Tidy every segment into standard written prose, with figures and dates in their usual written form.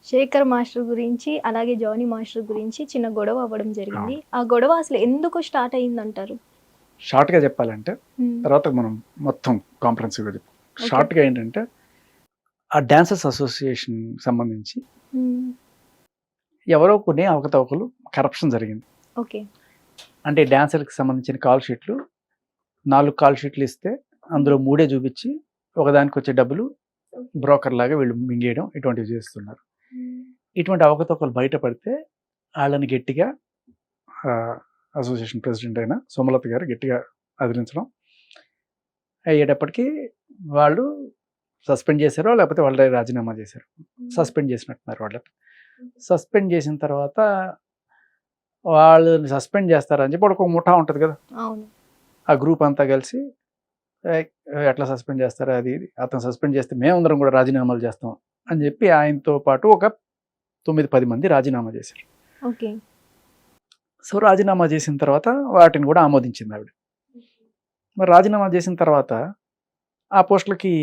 Shekhar master గురించి, అలాగే Johnny master గురించి చిన్న గొడవ అవ్వడం జరిగింది. అవును. ఆ గొడవ అసలు ఎందుకు స్టార్ట్ అయిందంటారు? షార్ట్‌గా చెప్పాలంటే హ్మ్. తర్వాత మనం మొత్తం కాంప్రహెన్సివ్‌గా చెప్తాం. ఓకే. షార్ట్‌గా ఏంటంటే ఆ డాన్సర్స్ అసోసియేషన్ సంబంధించి హ్మ్. ఎవరో కొన్ని అవకతవకలు, కరప్షన్ జరిగింది. ఓకే. అంటే డాన్సర్‌కి సంబంధించిన కాల్ షీట్లు 4 కాల్ షీట్లు ఇస్తే అందులో 3 చూపించి ఒకదానికొచ్చే డబ్బులు బ్రోకర్‌లాగా వీళ్ళు మింగేయడం ఇటువంటివి చేస్తున్నారు. హ్మ్. ఇటువంటి అవకతవకలు బయటపడితే ఆళ్ళని గట్టిగా అసోసియేషన్ ప్రెసిడెంట్ అయిన సోమలత గారు గట్టిగా అదిలించడం అయ్యేటప్పటికి వాళ్ళు సస్పెండ్ చేశారో లేకపోతే వాళ్ళే రాజీనామా చేశారు. సస్పెండ్ చేసినట్టున్నారు వాళ్ళని. సస్పెండ్ చేసిన తర్వాత వాళ్ళని సస్పెండ్ చేస్తారని చెప్పి ఒక ముఠా ఉంటుంది కదా, అవును. ఆ గ్రూప్ అంతా కలిసి "ఏయ్, ఎట్లా సస్పెండ్ చేస్తారా అది ఇది, అతను సస్పెండ్ చేస్తే మేమందరం కూడా రాజీనామాలు చేస్తాం అని చెప్పి ఆయనతో పాటు ఒక 9-10 మంది రాజీనామా చేశారు. ఓకే. సో రాజీనామా చేసిన తర్వాత వాటిని కూడా ఆమోదించింది ఆవిడ. మరి రాజీనామా చేసిన తర్వాత ఆ పోస్టులకి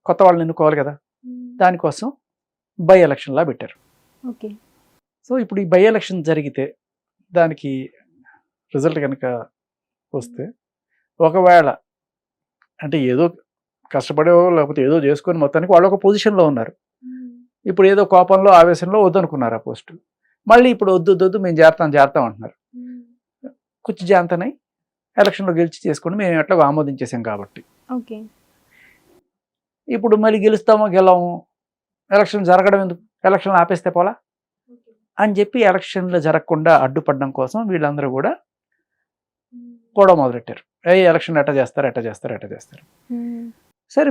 కొత్త వాళ్ళని ఎన్నుకోవాలి కదా, దానికోసం బై ఎలక్షన్లా పెట్టారు. ఓకే. సో ఇప్పుడు ఈ బై ఎలక్షన్ జరిగితే దానికి రిజల్ట్ కనుక వస్తే ఒకవేళ అంటే ఏదో కష్టపడో లేకపోతే ఏదో చేసుకొని మొత్తానికి వాళ్ళు ఒక పొజిషన్లో ఉన్నారు. ఇప్పుడు ఏదో కోపంలో ఆవేశంలో వద్దనుకున్నారు ఆ పోస్టు. మళ్ళీ ఇప్పుడు వద్దు మేము చేరతాం అంటున్నారు. కుచ్చి జాంతనై ఎలక్షన్లో గెలిచి చేసుకుని మేము ఎట్లా ఆమోదించేసాం కాబట్టి ఓకే. ఇప్పుడు మళ్ళీ గెలుస్తామో గెలవము, ఎలక్షన్ జరగడం ఎందుకు, ఎలక్షన్లు ఆపేస్తే పోలా అని చెప్పి ఎలక్షన్లు జరగకుండా అడ్డుపడడం కోసం వీళ్ళందరూ కూడా గొడవ మొదలెట్టారు. ఎలక్షన్ ఎట్ట చేస్తారు. సరే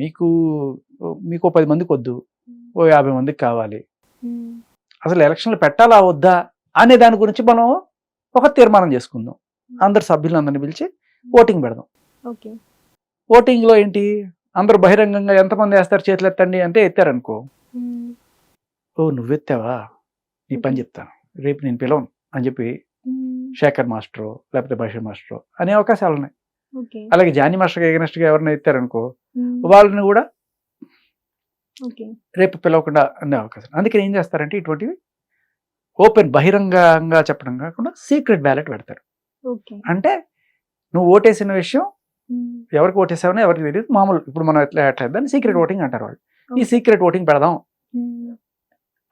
మీకు 10 మందికి వద్దు, ఓ 50 మందికి కావాలి. అసలు ఎలక్షన్లు పెట్టాలా వద్దా అనే దాని గురించి మనం ఒక తీర్మానం చేసుకుందాం. అందరు సభ్యులందరినీ పిలిచి ఓటింగ్ పెడదాం. ఓకే. ఓటింగ్లో ఏంటి, అందరూ బహిరంగంగా ఎంతమంది వేస్తారు చేతులు ఎత్తండి అంటే ఎత్తారనుకో, ఓ నువ్వెత్తావా, నీ పని చెప్తాను, రేపు నేను పిలవను అని చెప్పి శేఖర్ మాస్టరు లేకపోతే బషీర్ మాస్టరు అనే అవకాశాలు ఉన్నాయి. ఓకే. అలాగే జానీ మాస్టర్కి ఎగనెస్ట్గా ఎవరైనా ఎత్తారనుకో, వాళ్ళని కూడా ఓకే. రేపు పిలవకుండా అనే అవకాశం. అందుకని ఏం చేస్తారంటే ఇటువంటివి ఓపెన్ బహిరంగంగా చెప్పడం కాకుండా సీక్రెట్ బ్యాలెట్ పెడతారు. ఓకే. అంటే నువ్వు ఓటేసిన విషయం ఎవరికి ఓటేసావని ఎవరికి తెలియదు. మామూలు ఇప్పుడు మనం ఎట్లా దాన్ని సీక్రెట్ ఓటింగ్ అంటారు వాళ్ళు. ఈ సీక్రెట్ ఓటింగ్ పెడదాం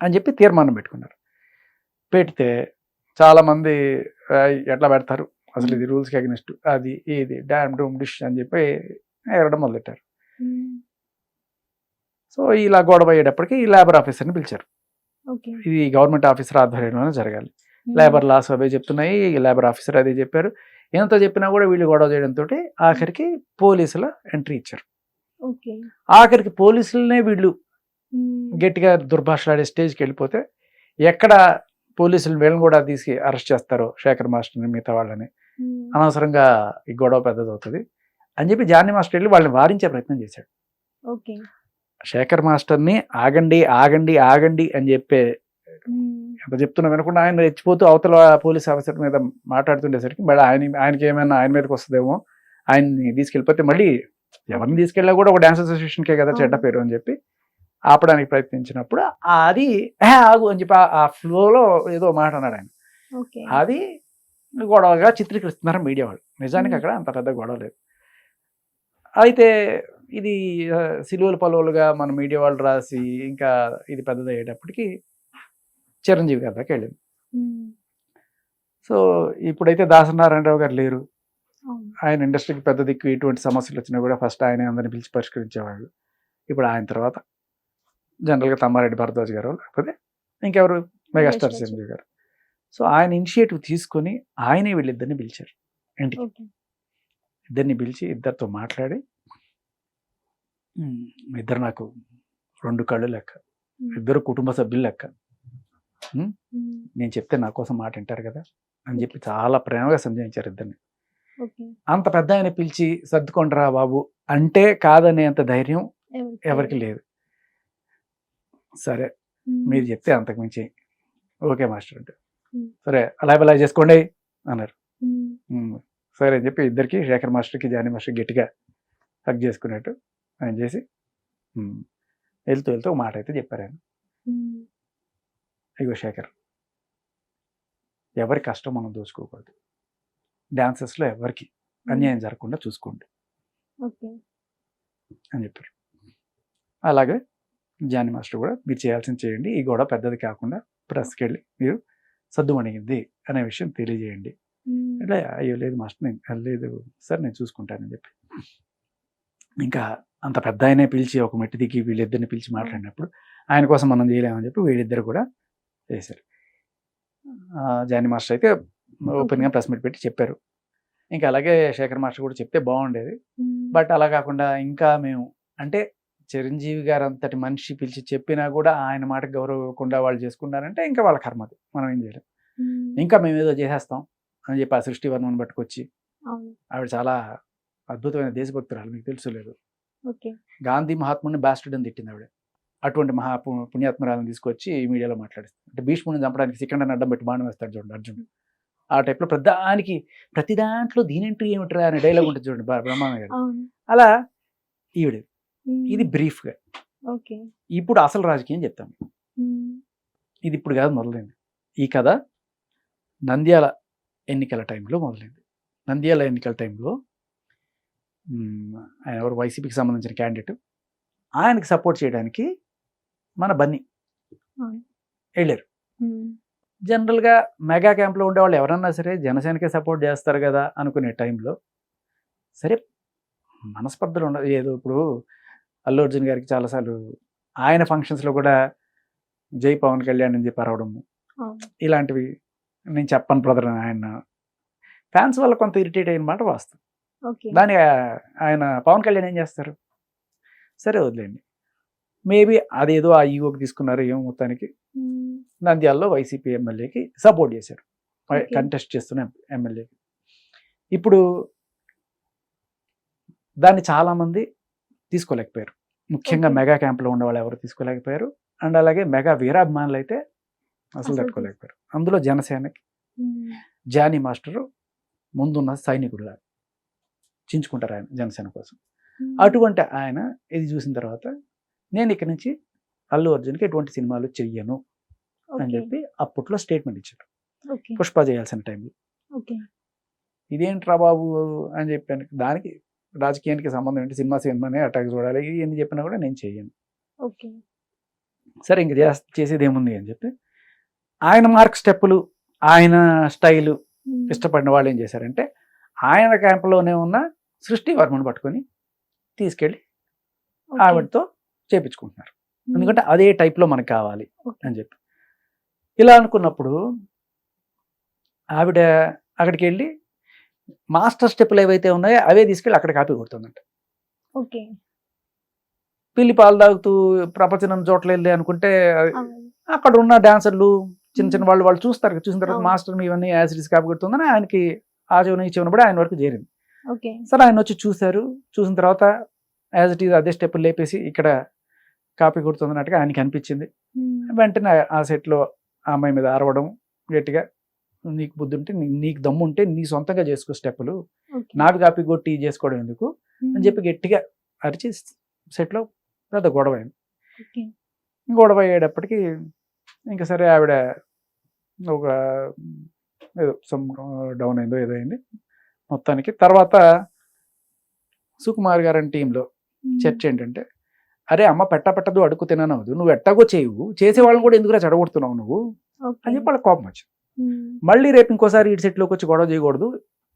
అని చెప్పి తీర్మానం పెట్టుకున్నారు. పెడితే చాలా మంది ఎట్లా పెడతారు అసలు, ఇది రూల్స్కి అగెనిస్ట్, అది ఇది డామ్ డూమ్ డిష్ అని చెప్పి ఎగరడం మొదలెట్టారు. సో ఇలా గొడవ అయ్యేటప్పటికి ఈ లేబర్ ఆఫీసర్ని పిలిచారు. ఇది గవర్నమెంట్ ఆఫీసర్ ఆధ్వర్యంలోనే జరగాలి. లేబర్ లాస్ అవే చెప్తున్నాయి, లేబర్ ఆఫీసర్ అదే చెప్పారు. ఎంత చెప్పినా కూడా వీళ్ళు గొడవ చేయడంతో ఆఖరికి పోలీసుల ఎంట్రీ ఇచ్చారు. ఆఖరికి పోలీసులనే వీళ్ళు గట్టిగా దుర్భాషలాడే స్టేజ్కి వెళ్ళిపోతే ఎక్కడ పోలీసులు వీళ్ళని కూడా తీసి అరెస్ట్ చేస్తారో శేఖర్ మాస్టర్ని మిగతా వాళ్ళని, అనవసరంగా ఈ గొడవ పెద్దదవుతుంది అని చెప్పి జానీ మాస్టర్ వెళ్ళి వాళ్ళని వారించే ప్రయత్నం చేశాడు. శేఖర్ మాస్టర్ని ఆగండి అని చెప్పే ఎంత చెప్తున్నా వినకుండా ఆయన రెచ్చిపోతూ అవతల పోలీస్ ఆఫీసర్ మీద మాట్లాడుతుండేసరికి మళ్ళీ ఆయనకి ఏమైనా ఆయన మీదకి వస్తుందేమో, ఆయన్ని తీసుకెళ్ళిపోతే మళ్ళీ ఎవరిని తీసుకెళ్ళినా కూడా ఒక డాన్స్ అసోసియేషన్కే కదా చెడ్డ పేరు అని చెప్పి ఆపడానికి ప్రయత్నించినప్పుడు అది ఆగు అని చెప్పి ఆ ఫ్లోలో ఏదో మాట అన్నాడు ఆయన. అది గొడవగా చిత్రీకరిస్తున్నారు మీడియా వాళ్ళు. నిజానికి అక్కడ అంత పెద్ద గొడవ లేదు. అయితే ఇది సిలువలు పలువులుగా మన మీడియా వాళ్ళు రాసి ఇంకా ఇది పెద్దదయ్యేటప్పటికి చిరంజీవి గారి దాకా వెళ్ళింది. సో ఇప్పుడైతే దాసనారాయణరావు గారు లేరు, ఆయన ఇండస్ట్రీకి పెద్ద దిక్కు. ఇటువంటి సమస్యలు వచ్చినా కూడా ఫస్ట్ ఆయన అందరిని పిలిచి పరిష్కరించేవాళ్ళు. ఇప్పుడు ఆయన తర్వాత జనరల్గా తమ్మారెడ్డి భరద్వాజ్ గారు లేకపోతే ఇంకెవరు, మెగాస్టార్ చిరంజీవి గారు. సో ఆయన ఇనిషియేటివ్ తీసుకొని ఆయనే వీళ్ళిద్దరిని పిలిచారు ఇంటికి. ఇద్దరిని పిలిచి ఇద్దరితో మాట్లాడి, ఇద్దరు నాకు 2 కళ్ళు లెక్క, ఇద్దరు కుటుంబ సభ్యులు లెక్క, నేను చెప్తే నా కోసం మాట వింటారు కదా అని చెప్పి చాలా ప్రేమగా సంజయించారు ఇద్దరిని. అంత పెద్ద ఆయన పిలిచి సర్దుకొండరా బాబు అంటే కాదనేంత ధైర్యం ఎవరికి లేదు. సరే మీరు చెప్తే అంతకుమించి ఓకే మాస్టర్ అంటే, సరే అలా చేసుకోండి అన్నారు. సరే అని చెప్పి ఇద్దరికి, శేఖర్ మాస్టర్కి జానీ మాస్టర్ గట్టిగా హక్ చేసుకున్నట్టు ఆయన చేసి వెళ్తూ ఒక మాట అయితే చెప్పారు ఆయన. ఇగో శేఖర్, ఎవరి కష్టం మనం దోచుకోకూడదు, డాన్సెస్లో ఎవరికి అన్యాయం జరగకుండా చూసుకోండి ఓకే. అని చెప్పారు. అలాగే జానీ మాస్టర్ కూడా మీరు చేయాల్సింది చేయండి, ఈ గొడవ పెద్దది కాకుండా ప్రెస్కి వెళ్ళి మీరు సద్దుమణిగింది అనే విషయం తెలియజేయండి. ఇట్లా అయ్యో లేదు మాస్టర్, నేను లేదు సార్ నేను చూసుకుంటానని చెప్పి ఇంకా అంత పెద్ద ఆయనే పిలిచి ఒక మెట్టి దిగి వీళ్ళిద్దరిని పిలిచి మాట్లాడినప్పుడు ఆయన కోసం మనం చేయలేమని చెప్పి వీళ్ళిద్దరు కూడా చేశారు. జానీ మాస్టర్ అయితే ఓపెన్గా ప్రెస్ మీట్ పెట్టి చెప్పారు. ఇంకా అలాగే శేఖర్ మాస్టర్ కూడా చెప్తే బాగుండేది, బట్ అలా కాకుండా ఇంకా మేము అంటే చిరంజీవి గారు అంతటి మనిషి పిలిచి చెప్పినా కూడా ఆయన మాటకు గౌరవం ఇవ్వకుండా వాళ్ళు చేసుకుంటారంటే ఇంకా వాళ్ళ కర్మది, మనం ఏం చేయలేం. ఇంకా మేము ఏదో చేసేస్తాం అని చెప్పి ఆ సృష్టి వర్మను పట్టుకొచ్చి, ఆవిడ చాలా అద్భుతమైన దేశభక్తురాలు, మీకు తెలుసు లేదు, గాంధీ మహాత్ముడిని బాస్టర్డ్ అని తిట్టింది ఆవిడ. అటువంటి పుణ్యాత్మరాలను తీసుకొచ్చి మీడియాలో మాట్లాడిస్తుంది. అంటే భీష్ముడిని చంపడానికి సికండర్ని అడ్డం పెట్టి బాణం వేస్తాడు చూడండి అర్జునుడు, ఆ టైప్లో ప్రతి దాంట్లో దీనేంటి ఏమిట్రా అనే డైలాగ్ ఉంటుంది చూడండి బ్రహ్మానంద గారు. అలా ఈవిడ ఇది బ్రీఫ్గా. ఇప్పుడు అసలు రాజకీయం చెప్తాను. ఇది ఇప్పుడు కాదు మొదలైంది. ఈ కథ నంద్యాల ఎన్నికల టైంలో మొదలైంది. నంద్యాల ఎన్నికల టైంలో ఆయన ఎవరు వైసీపీకి సంబంధించిన క్యాండిడేట్, ఆయనకి సపోర్ట్ చేయడానికి మన బన్నీ వెళ్ళారు. జనరల్గా మెగా క్యాంప్లో ఉండేవాళ్ళు ఎవరన్నా సరే జనసేనకే సపోర్ట్ చేస్తారు కదా అనుకునే టైంలో సరే మనస్పర్ధలు ఉండదు. ఏదో ఇప్పుడు అల్లు అర్జున్ గారికి చాలాసార్లు ఆయన ఫంక్షన్స్లో కూడా జై పవన్ కళ్యాణ్ అని చెప్పి అరవడము, ఇలాంటివి నేను చెప్పను బ్రదర్, ఆయన ఫ్యాన్స్ వల్ల కొంత ఇరిటేట్ అయిన మాట వాస్తవం. దాని ఆయన పవన్ కళ్యాణ్ ఏం చేస్తారు, సరే వదిలేండి, మేబీ అదేదో ఆ ఈగోకి తీసుకున్నారు ఏమో. మొత్తానికి నంద్యాలలో వైసీపీ ఎమ్మెల్యేకి సపోర్ట్ చేశారు, కంటెస్ట్ చేస్తున్న ఎమ్మెల్యేకి. ఇప్పుడు దాన్ని చాలామంది తీసుకోలేకపోయారు, ముఖ్యంగా మెగా క్యాంప్లో ఉన్న వాళ్ళు ఎవరు తీసుకోలేకపోయారు. అండ్ అలాగే మెగా వీరాభిమానులు అయితే అసలు తట్టుకోలేకపోయారు. అందులో జనసేనకి జానీ మాస్టరు ముందున్న సైనికుడు చించుకుంటారు ఆయన జనసేన కోసం. అటువంటి ఆయన ఇది చూసిన తర్వాత నేను ఇక్కడి నుంచి అల్లు అర్జున్కి ఎటువంటి సినిమాలు చెయ్యను అని చెప్పి అప్పట్లో స్టేట్మెంట్ ఇచ్చారు, పుష్ప చేయాల్సిన టైంలో. ఇదేంట్రా బాబు అని చెప్పాను. దానికి రాజకీయానికి సంబంధం ఏంటి, సినిమానే అటాక్ చూడాలి, ఇవన్నీ చెప్పినా కూడా నేను చెయ్యను. సరే ఇంక చేసేది ఏముంది అని చెప్పి ఆయన మార్క్ స్టెప్పులు, ఆయన స్టైలు ఇష్టపడిన వాళ్ళు ఏం చేశారంటే ఆయన క్యాంప్లోనే ఉన్న సృష్టి వర్మను పట్టుకొని తీసుకెళ్ళి ఆవిడతో చేపించుకుంటున్నారు. ఎందుకంటే అదే టైప్లో మనకు కావాలి అని చెప్పి. ఇలా అనుకున్నప్పుడు ఆవిడ అక్కడికి వెళ్ళి మాస్టర్ స్టెప్పులు ఏవైతే ఉన్నాయో అవే తీసుకెళ్ళి అక్కడ కాపీ కొడుతుందంట. పిల్లి పాలు తాగుతూ ప్రపంచం చోట్ల వెళ్ళి అనుకుంటే అక్కడ ఉన్న డాన్సర్లు చిన్న చిన్న వాళ్ళు చూస్తారు, చూసిన తర్వాత మాస్టర్ ఇవన్నీ యాసిడ్స్ కాపీ కొడుతుందని ఆయనకి ఆ చెవున ఈ చెవున కూడా ఆయన వరకు చేరింది. సరే ఆయన వచ్చి చూశారు, చూసిన తర్వాత యాజ్ ఇట్ ఈజ్ అదే స్టెప్పులు లేపేసి ఇక్కడ కాపీ కొడుతుందన్నట్టుగా ఆయనకి అనిపించింది. వెంటనే ఆ సెట్లో ఆ అమ్మాయి మీద అరవడం గట్టిగా, నీకు బుద్ధి ఉంటే నీకు దమ్ము ఉంటే నీ సొంతంగా చేసుకో స్టెప్పులు, నావి కాపీ కొట్టి చేసుకోవడం ఎందుకు అని చెప్పి గట్టిగా అరిచి సెట్లో పెద్ద గొడవ అయింది. గొడవ అయ్యేటప్పటికి ఇంకా సరే ఆవిడ ఒక ఏదో సమ్ డౌన్ అయిందో ఏదో అయింది మొత్తానికి. తర్వాత సుకుమార్ గారి టీంలో చర్చ ఏంటంటే, అరే అమ్మ పెట్టదు అడుగు తిననవద్దు, నువ్వు ఎట్టాగో చేయవు, చేసేవాళ్ళని కూడా ఎందుకురా చెడగొడుతున్నావు నువ్వు అని చెప్పి వాళ్ళకి కోపం వచ్చింది. మళ్ళీ రేపు ఇంకోసారి ఈ సెట్లోకి వచ్చి గొడవ చేయకూడదు,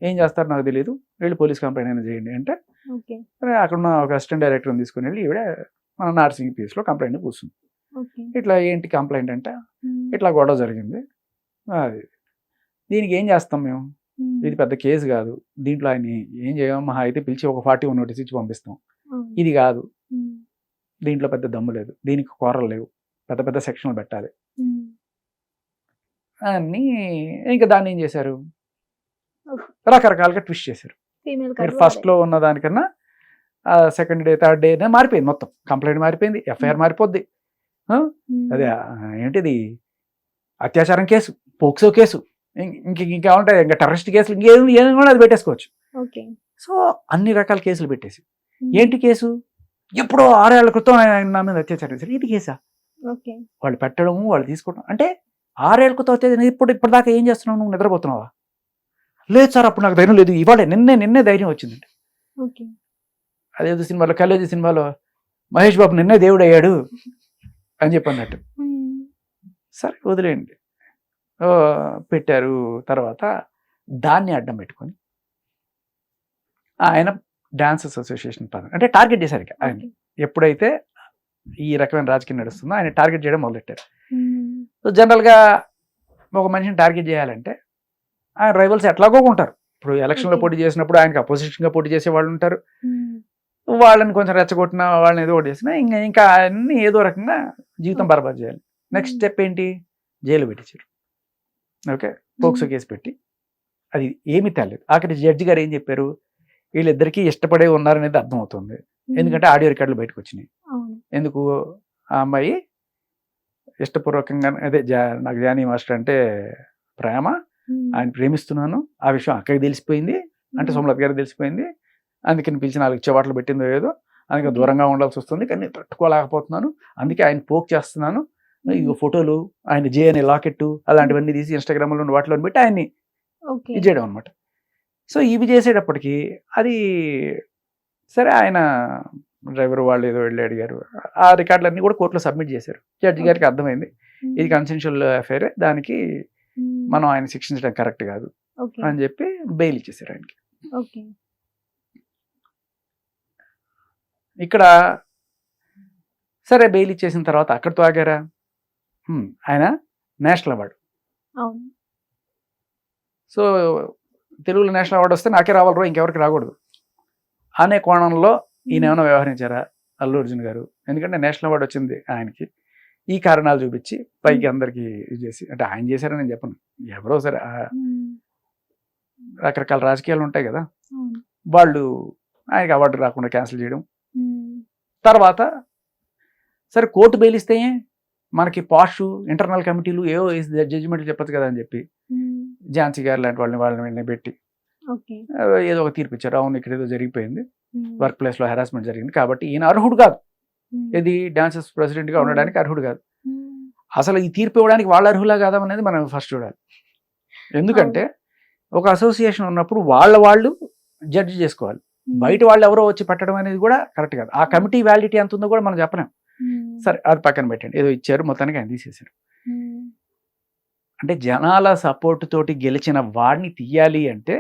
ఏం చేస్తారో నాకు తెలియదు, వెళ్ళి పోలీస్ కంప్లైంట్ అయినా చేయండి అంటే అక్కడ ఉన్న ఒక అసిస్టెంట్ డైరెక్టర్ని తీసుకుని వెళ్ళి ఈవిడ మన నార్సింగ్ పీఎస్లో కంప్లైంట్ కూర్చుంది. ఇట్లా ఏంటి కంప్లైంట్ అంటే, ఇట్లా గొడవ జరిగింది, అది దీనికి ఏం చేస్తాం మేము, ఇది పెద్ద కేసు కాదు, దీంట్లో ఆయన ఏం చేయమో మహా అయితే పిలిచి ఒక 41 నోటీస్ ఇచ్చి పంపిస్తాం, ఇది కాదు, దీంట్లో పెద్ద దమ్ము లేదు, దీనికి కూరలు లేవు, పెద్ద పెద్ద సెక్షన్లు పెట్టాలి అని. ఇంకా దాన్ని ఏం చేశారు, రకరకాలుగా ట్విస్ట్ చేశారు. మీరు ఫస్ట్లో ఉన్న దానికన్నా సెకండ్ డే థర్డ్ డే మారిపోయింది, మొత్తం కంప్లైంట్ మారిపోయింది, ఎఫ్ఐఆర్ మారిపోద్ది. అదే ఏంటిది అత్యాచారం కేసు, పోక్సో కేసు, ఇంకా ఉంటాయి, ఇంకా టెర్రరిస్ట్ కేసులు, ఇంకేం కూడా అది పెట్టేసుకోవచ్చు. సో అన్ని రకాల కేసులు పెట్టేసి, ఏంటి కేసు, ఎప్పుడో 6 ఏళ్ల క్రితం ఆయన నా మీద అత్యాచారం చేశారు, ఇది కేసా, వాళ్ళు పెట్టడము వాళ్ళు తీసుకోవడం. అంటే 6 ఏళ్ళ క్రితం ఇప్పుడు దాకా ఏం చేస్తున్నావు, నువ్వు నిద్రపోతున్నావా? లేదు సార్ అప్పుడు నాకు ధైర్యం లేదు, ఇవాళ నిన్నే ధైర్యం వచ్చిందండి. ఓకే. అదేదో సినిమాలో కలేజీ సినిమాలో మహేష్ బాబు నిన్నే దేవుడు అయ్యాడు అని చెప్పి అన్నట్టు. సరే వదిలేయండి. పెట్టారు. తర్వాత దాన్ని అడ్డం పెట్టుకొని ఆయన డాన్సర్స్ అసోసియేషన్ అంటే టార్గెట్ చేశారు ఇక ఆయన. ఎప్పుడైతే ఈ రకమైన రాజకీయం నడుస్తుందో ఆయన టార్గెట్ చేయడం మొదలెట్టారు. సో జనరల్గా ఒక మనిషిని టార్గెట్ చేయాలంటే ఆయన రైవల్స్ ఎట్లాగో ఉంటారు. ఇప్పుడు ఎలక్షన్లో పోటీ చేసినప్పుడు ఆయనకి అపోజిషన్గా పోటీ చేసే వాళ్ళు ఉంటారు. వాళ్ళని కొంచెం రెచ్చగొట్టిన వాళ్ళని ఏదో ఒకటి చేసినా ఇంకా అన్ని ఏదో రకంగా జీవితం బర్బాద్ చేయాలి. నెక్స్ట్ స్టెప్ ఏంటి, జైలు పెట్టించారు. ఓకే, పోక్సో కేసు పెట్టి అది ఏమీ తేలేదు. అక్కడ జడ్జి గారు ఏం చెప్పారు, వీళ్ళిద్దరికీ ఇష్టపడే ఉన్నారనేది అర్థమవుతుంది. ఎందుకంటే ఆడియో రికార్డులు బయటకు వచ్చినాయి. ఎందుకు, ఆ అమ్మాయి ఇష్టపూర్వకంగా నాకు జానీ మాస్టర్ అంటే ప్రేమ, ఆయన ప్రేమిస్తున్నాను, ఆ విషయం అక్కడికి తెలిసిపోయింది, అంటే సోమలత గారికి తెలిసిపోయింది. అందుకని పిలిచి 4 చెవాట్లు పెట్టిందో ఏదో, అందుకే దూరంగా ఉండాల్సి వస్తుంది, కానీ తట్టుకోలేకపోతున్నాను, అందుకే ఆయన పోక్ చేస్తున్నాను. ఈ ఫోటోలు ఆయన జే అనే లాకెట్టు అలాంటివన్నీ తీసి ఇన్స్టాగ్రామ్లో వాటిలో పెట్టి ఆయన్ని ఇది చేయడం అనమాట. సో ఇవి చేసేటప్పటికి అది సరే, ఆయన డ్రైవర్ వాళ్ళు ఏదో వెళ్ళి అడిగారు, ఆ రికార్డులన్నీ కూడా కోర్టులో సబ్మిట్ చేశారు. జడ్జి గారికి అర్థమైంది ఇది కన్సెన్షువల్ అఫైరే, దానికి మనం ఆయన శిక్షించడం కరెక్ట్ కాదు అని చెప్పి బెయిల్ ఇచ్చేసారు ఆయనకి. ఇక్కడ సరే బెయిల్ ఇచ్చేసిన తర్వాత అక్కడితో ఆగారా, ఆయన నేషనల్ అవార్డు. సో తెలుగులో నేషనల్ అవార్డు వస్తే నాకే రావాలి, ఇంకెవరికి రాకూడదు అనే కోణంలో ఈయన ఏమైనా వ్యవహరించారా అల్లు అర్జున్ గారు? ఎందుకంటే నేషనల్ అవార్డు వచ్చింది ఆయనకి, ఈ కారణాలు చూపించి పైకి అందరికి ఇది చేసి, అంటే ఆయన చేశారని నేను చెప్పను, ఎవరో సరే రకరకాల రాజకీయాలు ఉంటాయి కదా, వాళ్ళు ఆయనకి అవార్డు రాకుండా క్యాన్సిల్ చేయడం. తర్వాత సరే కోర్టు బెయిల్ ఇస్తే మనకి పాష్ ఇంటర్నల్ కమిటీలు ఏవో జడ్జిమెంట్లు చెప్పచ్చు కదా అని చెప్పి ఝాన్సీ గారు లాంటి వాళ్ళని పెట్టి ఏదో ఒక తీర్పు ఇచ్చారు. అవును, ఇక్కడ ఏదో జరిగిపోయింది, వర్క్ ప్లేస్ లో హెరాస్మెంట్ జరిగింది, కాబట్టి ఈయన అర్హుడు కాదు, ఇది డాన్సర్స్ ప్రెసిడెంట్ గా ఉండడానికి అర్హుడు కాదు. అసలు ఈ తీర్పు ఇవ్వడానికి వాళ్ళు అర్హులా కాదా అనేది మనం ఫస్ట్ చూడాలి. ఎందుకంటే ఒక అసోసియేషన్ ఉన్నప్పుడు వాళ్ళు జడ్జి చేసుకోవాలి, బయట వాళ్ళు ఎవరో వచ్చి పెట్టడం అనేది కూడా కరెక్ట్ కాదు. ఆ కమిటీ వ్యాలిడిటీ ఎంత ఉందో కూడా మనం చెప్పలేం. సరే అది పక్కన పెట్టండి, ఏదో ఇచ్చారు, మొత్తానికి ఆయన తీసేశారు. అంటే జనాల సపోర్ట్ తోటి గెలిచిన వాడిని తీయాలి అంటే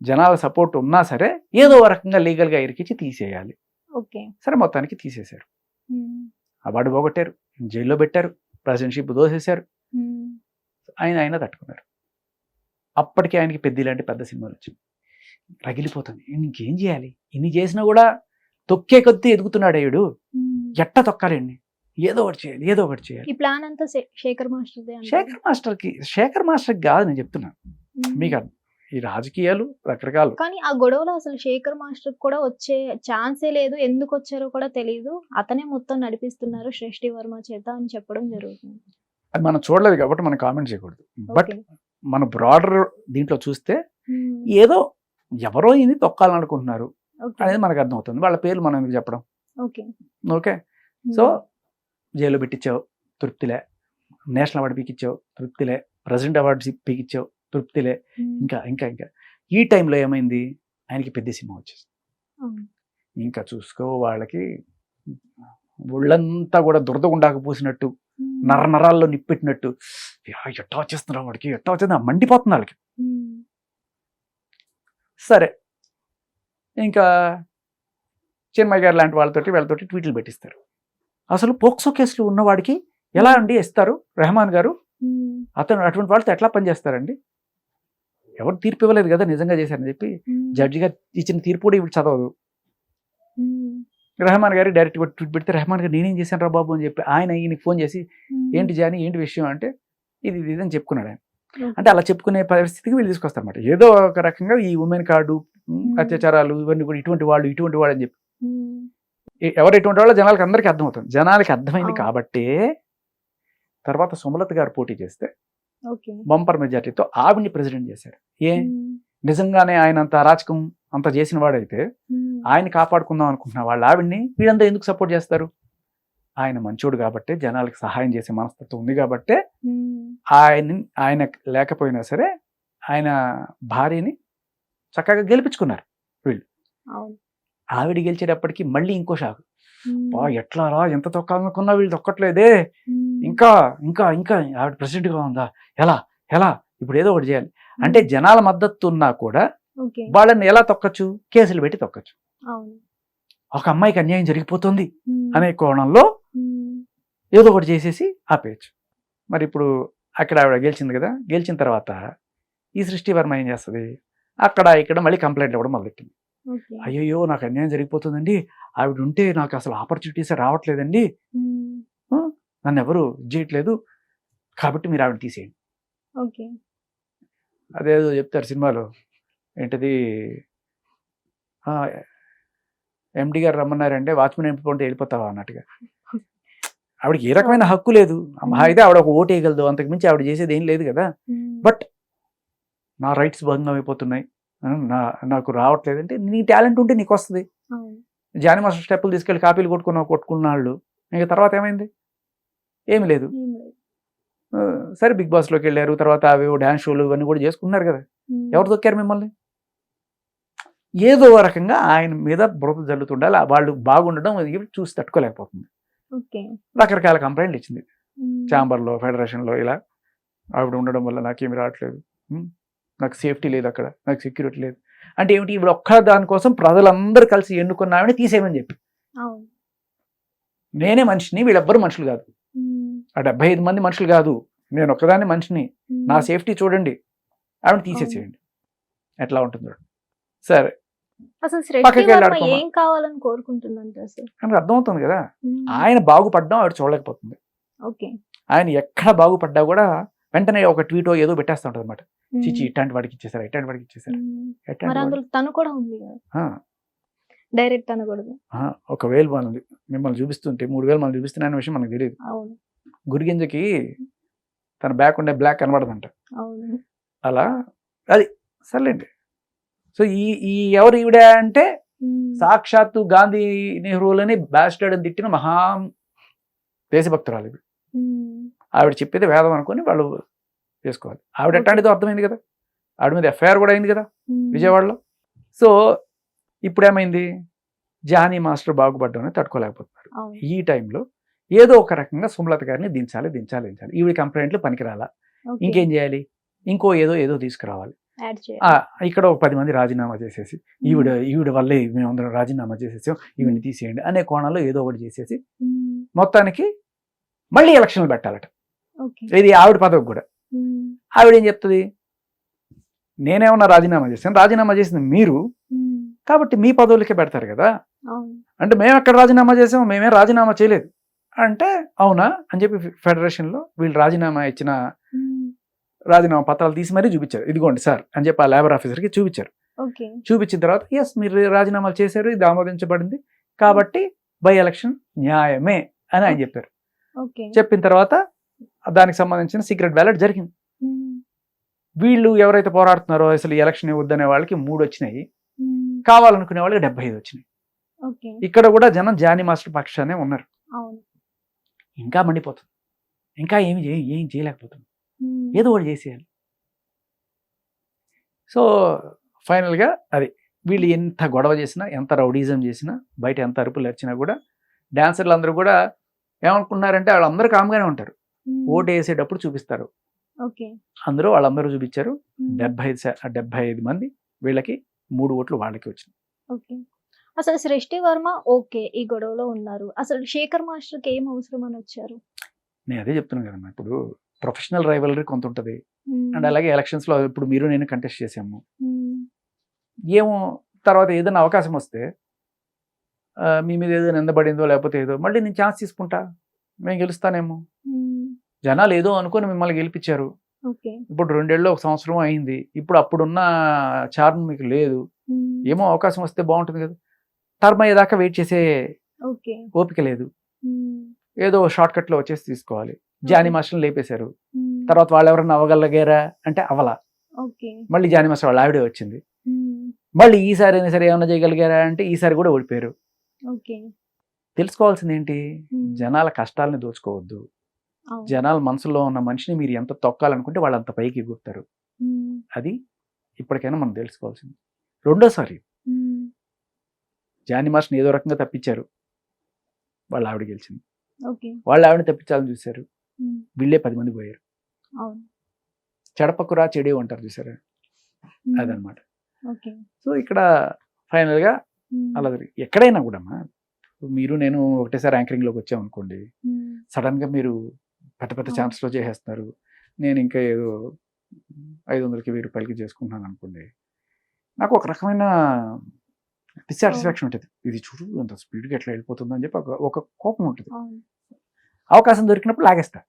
జనాల సపోర్ట్ ఉన్నా సరే ఏదో రకంగా లీగల్ గా ఇరికించి తీసేయాలి. సరే మొత్తానికి తీసేశారు, అవార్డు పోగొట్టారు, జైల్లో పెట్టారు, ప్రెసిడెంట్షిప్ దోసేశారు. ఆయన తట్టుకున్నారు. అప్పటికే ఆయనకి పెద్ద సినిమాలు వచ్చింది, రగిలిపోతుంది. ఇంకేం చేయాలి, ఇన్ని చేసినా కూడా తొక్కే కొద్దీ ఎదుగుతున్నాడు అయ్యుడు, ఎట్ట తొక్కాలండి, ఏదో ఒకటి చేయాలి. ఈ ప్లాన్ అంతా శేఖర్ మాస్టర్ కాదు నేను చెప్తున్నాను మీకు. ఈ రాజకీయాలు రకరకాలు, కానీ ఆ గొడవలో అసలు శేఖర్ మాస్టర్ కూడా వచ్చే ఛాన్సే లేదు, ఎందుకు వచ్చారో కూడా తెలియదు, అతనే మొత్తం నడిపిస్తున్నారు సృష్టి వర్మ చేత అని చెప్పడం జరుగుతుంది. అది మనం చూడలేదు కాబట్టి మనం కామెంట్ చేయకూడదు. బట్ మన బ్రాడర్ దీంట్లో చూస్తే ఏదో ఎవరో ఇది తొక్కాలనుకుంటున్నారు అనేది మనకు అర్థమవుతుంది. వాళ్ళ పేర్లు మనం ఎందుకు చెప్పడం. ఓకే, సో జైల్లో పెట్టించావు తృప్తిలే, నేషనల్ అవార్డు పీకిచ్చావు తృప్తిలే, ప్రెసిడెంట్ అవార్డు పీకిచ్చావు తృప్తిలే. ఇంకా ఇంకా ఇంకా ఈ టైంలో ఏమైంది, ఆయనకి పెద్ద సినిమా వచ్చేసి ఇంకా చూసుకో, వాళ్ళకి ఒళ్ళంతా కూడా దురదగుండాక పూసినట్టు, నరాల్లో నిప్పెట్టినట్టు, ఎట్టా వచ్చేస్తున్నారు వాడికి, ఎట్టా వచ్చేది మండిపోతుంది వాళ్ళకి. సరే ఇంకా చిన్మయ్య గారు లాంటి వీళ్ళతోటి ట్వీట్లు పెట్టిస్తారు. అసలు పోక్సో కేసులు ఉన్నవాడికి ఎలా అండి ఇస్తారు రెహమాన్ గారు, అతను అటువంటి వాళ్ళతో ఎట్లా పనిచేస్తారండి, ఎవరు తీర్పు ఇవ్వలేదు కదా నిజంగా చేశారని చెప్పి జడ్జి గారు ఇచ్చిన తీర్పు కూడా ఇవి చదవదు. రెహమాన్ గారు డైరెక్ట్ ట్వీట్ పెడితే, రెహమాన్ గారు నేనేం చేశాను రా బాబు అని చెప్పి ఈయనకి ఫోన్ చేసి, ఏంటి జానీ ఏంటి విషయం అంటే ఇది అని చెప్పుకున్నాడు ఆయన. అంటే అలా చెప్పుకునే పరిస్థితికి వీళ్ళు తీసుకొస్తారన్నమాట. ఏదో ఒక రకంగా ఈ ఉమెన్ కార్డు అత్యాచారాలు ఇవన్నీ కూడా ఇటువంటి వాళ్ళు అని చెప్పి, ఎవరు ఎటువంటి వాళ్ళో జనాలకి అందరికీ అర్థమవుతుంది. జనాలకి అర్థమైంది కాబట్టే తర్వాత సుమలత గారు పోటీ చేస్తే బంపర్ మెజార్టీతో ఆవిడ్ని ప్రెసిడెంట్ చేశారు. నిజంగానే ఆయన అంత అరాచకం అంత చేసిన వాడైతే ఆయన కాపాడుకుందాం అనుకుంటున్న వాళ్ళు ఆవిడ్ని వీళ్ళంతా ఎందుకు సపోర్ట్ చేస్తారు? ఆయన మంచోడు కాబట్టి, జనాలకు సహాయం చేసే మనస్తత్వం ఉంది కాబట్టి ఉమ్, ఆయన లేకపోయినా సరే ఆయన భార్యని చక్కగా గెలిపించుకున్నారు. అవును. ఆవిడ గెలిచేటప్పటికి మళ్ళీ ఇంకో షాక్. ఉమ్, ఎట్లా రా, ఎంత తొక్కాలనుకున్నా వీళ్ళు తొక్కట్లేదే, ఉమ్, ఇంకా ఇంకా ఇంకా ఆవిడ ప్రెసిడెంట్గా ఉందా, ఎలా ఎలా ఇప్పుడు ఏదో ఒకటి చేయాలి అంటే జనాల మద్దతు ఉన్నా కూడా ఓకే. వాళ్ళని ఎలా తొక్కచ్చు, కేసులు పెట్టి తొక్కచ్చు. అవును. ఒక అమ్మాయికి అన్యాయం జరిగిపోతుంది ఉమ్, అనే కోణంలో ఉమ్, ఏదో ఒకటి చేసేసి ఆపేయచ్చు. మరి ఇప్పుడు అక్కడ ఆవిడ గెలిచింది కదా, గెలిచిన తర్వాత ఈ సృష్టి వర్మ ఏం చేస్తుంది, అక్కడ ఇక్కడ మళ్ళీ కంప్లైంట్లు ఇవ్వడం మొదలెట్టింది. ఓకే. అయ్యయ్యో నాకు అన్యాయం జరిగిపోతుందండి, ఆవిడ ఉంటే నాకు అసలు ఆపర్చునిటీస్ రావట్లేదండి, ఉమ్, నన్ను ఎవరు చేయట్లేదు, కాబట్టి మీరు ఆవిడ తీసేయండి. ఓకే. అదేదో చెప్తారు సినిమాలో, ఏంటది, ఎండి గారు రమ్మన్నారంటే వాచ్మెన్ ఎంపుకుంటే వెళ్ళిపోతావా అన్నట్టుగా. ఆవిడకి ఏ రకమైన హక్కు లేదు, అయితే ఆవిడ ఒక ఓటు వేయగలదు, అంతకుమించి ఆవిడ చేసేది ఏం లేదు కదా. ఉమ్, బట్ నా రైట్స్ భంగం అయిపోతున్నాయి, నాకు రావట్లేదంటే నీ టాలెంట్ ఉంటే నీకు వస్తుంది. అవును. జానీ మాస్టర్ స్టెప్పులు తీసుకెళ్ళి కాపీలు కొట్టుకున్న వాళ్ళు ఇంకా తర్వాత ఏమైంది, ఏమి లేదు. ఏం లేదు. సరే బిగ్ బాస్లోకి వెళ్ళారు, తర్వాత అవి డ్యాన్స్ షోలు ఇవన్నీ కూడా చేసుకున్నారు కదా. ఉమ్, ఎవరు దొక్కారు మిమ్మల్ని? ఏదో రకంగా ఆయన మీద బురద జల్లుతుండాలి, వాళ్ళు బాగుండడం చూసి తట్టుకోలేకపోతుంది. ఓకే. రకరకాల కంప్లైంట్లు ఇచ్చింది ఉమ్, ఛాంబర్లో, ఫెడరేషన్లో. ఇలా ఆవిడ ఉండడం వల్ల నాకేమి రావట్లేదు, నాకు సేఫ్టీ లేదు, అక్కడ నాకు సెక్యూరిటీ లేదు అంటే ఏమిటి, ఇప్పుడు ఒక్క దానికోసం ప్రజలందరూ కలిసి ఎన్నుకున్న ఆవిడ తీసేయమని చెప్పి, అవును. నేనే మనిషిని, వీళ్ళెవ్వరు మనుషులు కాదు, ఉమ్, ఆ 75 మంది మనుషులు కాదు, నేను ఒక్కదాన్ని మనిషిని, ఉమ్, నా సేఫ్టీ చూడండి, ఆవిడ తీసేసేయండి. ఎట్లా ఉంటుంది సరే, అసలు పక్కకి సృష్టి వెళ్ళి వర్మ ఆడుకోమా. ఏం కావాలని కోరుకుంటుందంట అసలు? అని అర్థమవుతుంది కదా, ఉమ్, ఆయన బాగుపడడం ఆవిడ చూడలేకపోతుంది. ఓకే. ఆయన ఎక్కడ బాగుపడ్డా కూడా వెంటనే ఒక ట్వీటో ఏదో పెట్టేస్తూ ఉంటుంది అనమాట, ఉమ్, చిచి ఇట్లాంటి వాడికి ఇచ్చేసారు, ఇట్లాంటి వాడికి ఇచ్చేసారు, ఉమ్, ఎట్లాంటి మరి వాడికి. అందులో తను కూడా ఉంది కదా, ఆ, డైరెక్ట్ అనకూడదు. ఆ, 1,000 మనల్ని మిమ్మల్ని చూపిస్తుంటే 3,000 మనల్ని చూపిస్తున్నాయనే విషయం మనకు తెలియదు. అవును. గురిగింజకి తన బ్యాక్ ఉండే బ్లాక్ కనబడదంట, అవును. అలా అది సర్లేండి. సో ఈ ఎవరు ఈవిడ అంటే ఉమ్, సాక్షాత్తు గాంధీ నెహ్రూలని బ్యాస్టర్డ్ అని తిట్టిన మహా దేశభక్తురాలు ఇవి. ఉమ్, ఆవిడ చెప్పేది వేదం అనుకొని వాళ్ళు చేసుకోవాలి. ఆవిడ Okay. ఎట్లాంటిదో అర్థమైంది కదా, ఆవిడ మీద ఎఫ్ఐఆర్ కూడా అయింది కదా ఉమ్, విజయవాడలో. సో ఇప్పుడు ఏమైంది, జానీ మాస్టర్ బాగుపడ్డామని తట్టుకోలేకపోతున్నారు. అవును. ఈ టైంలో ఏదో ఒక రకంగా సుమలత గారిని దించాలి. ఈవిడ కంప్లైంట్లు పనికిరాలా, ఓకే. ఇంకేం చేయాలి, ఇంకో ఏదో తీసుకురావాలి. యాడ్ చేయాలి. ఇక్కడ ఒక 10 మంది రాజీనామా చేసేసి, ఈవిడ వల్లే మేమందరం రాజీనామా చేసేసాం, ఈవిని తీసేయండి అనే కోణంలో ఏదో ఒకటి చేసేసి ఉమ్, మొత్తానికి మళ్ళీ ఎలక్షన్లు పెట్టాలట. ఓకే. ఇది ఆవిడ పదవికి కూడా. ఉమ్, ఆవిడ ఏం చెప్తుంది, నేనేమన్నా రాజీనామా చేశాను, రాజీనామా చేసింది మీరు ఉమ్, కాబట్టి మీ పదవులకే పెడతారు కదా, అవును. అంటే మేము ఎక్కడ రాజీనామా చేసాము, మేమే రాజీనామా చేయలేదు అంటే అవునా అని చెప్పి ఫెడరేషన్లో వీళ్ళు రాజీనామా ఇచ్చిన ఉమ్, రాజీనామా పత్రాలు తీసి మరీ చూపించారు, ఇదిగోండి సార్ అని చెప్పి ఆ లేబర్ ఆఫీసర్కి చూపించారు. ఓకే. చూపించిన తర్వాత ఎస్ మీరు రాజీనామాలు చేశారు, ఇది ఆమోదించబడింది కాబట్టి బై ఎలక్షన్ న్యాయమే అని ఆయన చెప్పారు. ఓకే. చెప్పిన తర్వాత దానికి సంబంధించిన సీక్రెట్ బ్యాలెట్ జరిగింది. ఉమ్, వీళ్ళు ఎవరైతే పోరాడుతున్నారో అసలు ఈ ఎలక్షన్ వద్దనే వాళ్ళకి 3 వచ్చినాయి, ఉమ్, కావాలనుకునే వాళ్ళకి 75 వచ్చినాయి. ఓకే. ఇక్కడ కూడా జనం జానీ మాస్టర్ పక్షానే ఉన్నారు. అవును. ఇంకా మండిపోతుంది, ఇంకా ఏం చేయలేకపోతుంది, ఉమ్, ఏదో ఒకటి చేసేయాలి. సో ఫైనల్గా అది వీళ్ళు ఎంత గొడవ చేసినా, ఎంత రౌడీజం చేసినా, బయట ఎంత అరుపులు వచ్చినా కూడా డాన్సర్లు అందరూ కూడా ఏమనుకున్నారంటే వాళ్ళందరూ కామ్గానే ఉంటారు, ఉమ్, ఓటు వేసేటప్పుడు చూపిస్తారు. ఓకే. వాళ్ళందరూ చూపించారు. ఉమ్, 75 మంది వీళ్ళకి, 3 ఓట్లు వాళ్ళకి వచ్చినాయి. ఓకే. అసలు సృష్టి వర్మ ఓకే ఈ గొడవలో ఉన్నారు, అసలు శేఖర్ మాస్టర్కి ఏం అవసరం అని వచ్చారు? నేను అదే చెప్తున్నాను కదమ్మా, ఇప్పుడు ప్రొఫెషనల్ రైవలరీ కొంత ఉంటుంది, ఉమ్, అండ్ అలాగే ఎలక్షన్స్లో ఇప్పుడు మీరు నేను కంటెస్ట్ చేసాము, ఉమ్, ఏమో తర్వాత ఏదైనా అవకాశం వస్తే మీ మీద ఏదో నిందబడిందో లేకపోతే ఏదో మళ్ళీ నేను ఛాన్స్ తీసుకుంటా, మేము గెలుస్తానేమో. ఉమ్, జనాలు ఏదో అనుకొని మిమ్మల్ని గెలిపించారు, ఓకే. ఇప్పుడు 2 ఏళ్ళు 1 సంవత్సరం అయింది, ఇప్పుడు అప్పుడున్న చార్మ్ మీకు లేదు, ఉమ్, ఏమో అవకాశం వస్తే బాగుంటుంది కదా, టర్మ్ అయ్యేదాకా వెయిట్ చేసే ఓకే. ఓపిక లేదు, ఉమ్, ఏదో షార్ట్ కట్లో వచ్చేసి తీసుకోవాలి. జానీ మాస్టర్ని లేపేశారు, ఉమ్, తర్వాత వాళ్ళు ఎవరన్నా అవ్వగలిగారా అంటే అవలా, ఓకే. మళ్ళీ జానీ మాస్టర్ వాళ్ళ ఆవిడే వచ్చింది, ఉమ్, మళ్ళీ ఈసారి అయినా సరే ఏమైనా చేయగలిగారా అంటే ఈసారి కూడా ఓడిపోయారు. ఓకే. తెలుసుకోవాల్సింది ఏంటి, ఉమ్. జనాల కష్టాలని దోచుకోవద్దు. అవును. జనాల మనసులో ఉన్న మనిషిని మీరు ఎంత తొక్కాలనుకుంటే వాళ్ళు అంత పైకి ఎగురుతారు. ఉమ్. అది ఇప్పటికైనా మనం తెలుసుకోవాల్సింది. రెండోసారి ఉమ్. జానీ మాస్టర్ని ఏదో రకంగా తప్పించారు, వాళ్ళ ఆవిడ గెలిచింది. ఓకే. వాళ్ళ ఆవిడని తప్పించాలని చూశారు, ఉమ్. వీళ్ళే 10 మంది పోయారు. అవును. చెడపకురా చెడే అంటారు చూసారా, ఉమ్. అదనమాట. ఓకే. సో ఇక్కడ ఫైనల్గా ఉమ్. అలా ఎక్కడైనా కూడా మీరు నేను ఒకటేసారి యాంకరింగ్లోకి వచ్చామనుకోండి, ఉమ్. సడన్గా మీరు పెద్ద పెద్ద అవును. ఛాన్స్లో చేసేస్తున్నారు, నేను ఇంకా ఏదో 500కి 1000 రూపాయలకి చేసుకుంటున్నాను అనుకోండి, నాకు ఒక రకమైన డిస్సాటిస్ఫాక్షన్ ఉంటుంది. ఇది చూడు అంత స్పీడ్గా ఎట్లా వెళ్ళిపోతుంది అని చెప్పి ఒక కోపం ఉంటుంది. అవును. అవకాశం దొరికినప్పుడు లాగేస్తా,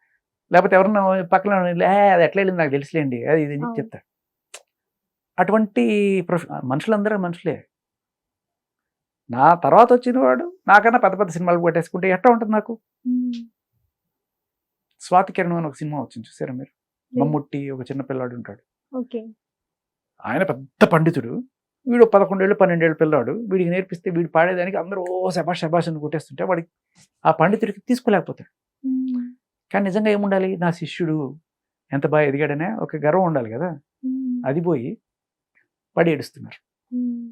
లేకపోతే ఎవరన్నా పక్కన అది ఎట్లా వెళ్ళింది నాకు తెలుసులేండి అది ఇది అని చెప్పి అవును. చెప్తా. అటువంటి మనుషులందరూ మనుషులే. నా తర్వాత వచ్చిన వాడు నాకన్నా పెద్ద పెద్ద సినిమాలు కొట్టేసుకుంటే ఎట్లా ఉంటుంది నాకు. ఉమ్. స్వాతి కిరణం అని ఒక సినిమా వచ్చింది చూసారా మీరు, లేదు. మమ్ముట్టి ఒక చిన్న పిల్లాడు ఉంటాడు, ఓకే. ఆయన పెద్ద పండితుడు, వీడు 11 ఏళ్ళు 12 ఏళ్ళు పిల్లాడు, వీడికి నేర్పిస్తే వీడు పాడేదానికి అందరూ శబాష్ శబాష్ అని కొట్టేస్తుంటే వాడికి ఆ పండితుడికి తీసుకోలేకపోతాడు. ఉమ్. కానీ నిజంగా ఏముండాలి, నా శిష్యుడు ఎంత బాగా ఎదిగాడనే ఒక గర్వం ఉండాలి కదా, ఉమ్. అది పోయి పడి ఏడుస్తున్నారు. ఉమ్.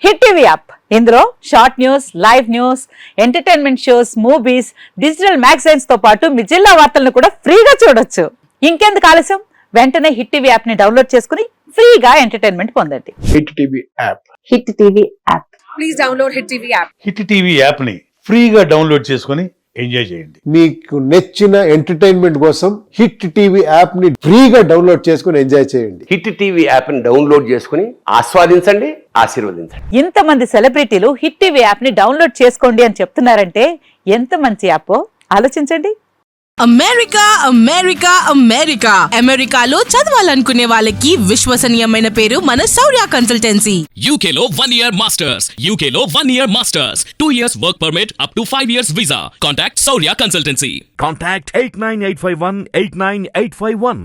హిట్ టీవీ యాప్, ఇందులో short news, live news, entertainment shows, movies, digital magazines తో పాటు మీ జిల్లా వార్తలను కూడా ఫ్రీగా చూడొచ్చు. ఇంకెందుకు ఆలస్యం, వెంటనే హిట్ టీవీ యాప్ ని డౌన్లోడ్ చేసుకుని ఫ్రీగా ఎంటర్టైన్మెంట్ పొందండి. Hit TV app. Hit TV app. Please download Hit TV app. Hit TV యాప్ని ఫ్రీగా డౌన్లోడ్ చేసుకొని ఎంజాయ్ చేయండి. మీకు నచ్చిన ఎంటర్టైన్మెంట్ కోసం హిట్ టీవీ యాప్ ని ఫ్రీగా డౌన్లోడ్ చేసుకుని ఎంజాయ్ చేయండి. హిట్ టీవీ యాప్ని డౌన్లోడ్ చేసుకుని ఆస్వాదించండి, ఆశీర్వదించండి. ఇంతమంది సెలబ్రిటీలు హిట్ టీవీ యాప్ ని డౌన్లోడ్ చేసుకోండి అని చెప్తున్నారంటే ఎంత మంచి యాప్ ఆలోచించండి. అమెరికా అమెరికా అమెరికా అమెరికాలో చదవాలనుకునే వాళ్ళకి విశ్వసనీయమైన పేరు మన శౌర్య consultancy. UK Law 1 Year Masters. UK Law 1 Year Masters. 2 years work permit up to 5 years visa. Contact Saurya Consultancy. Contact 89851 89851.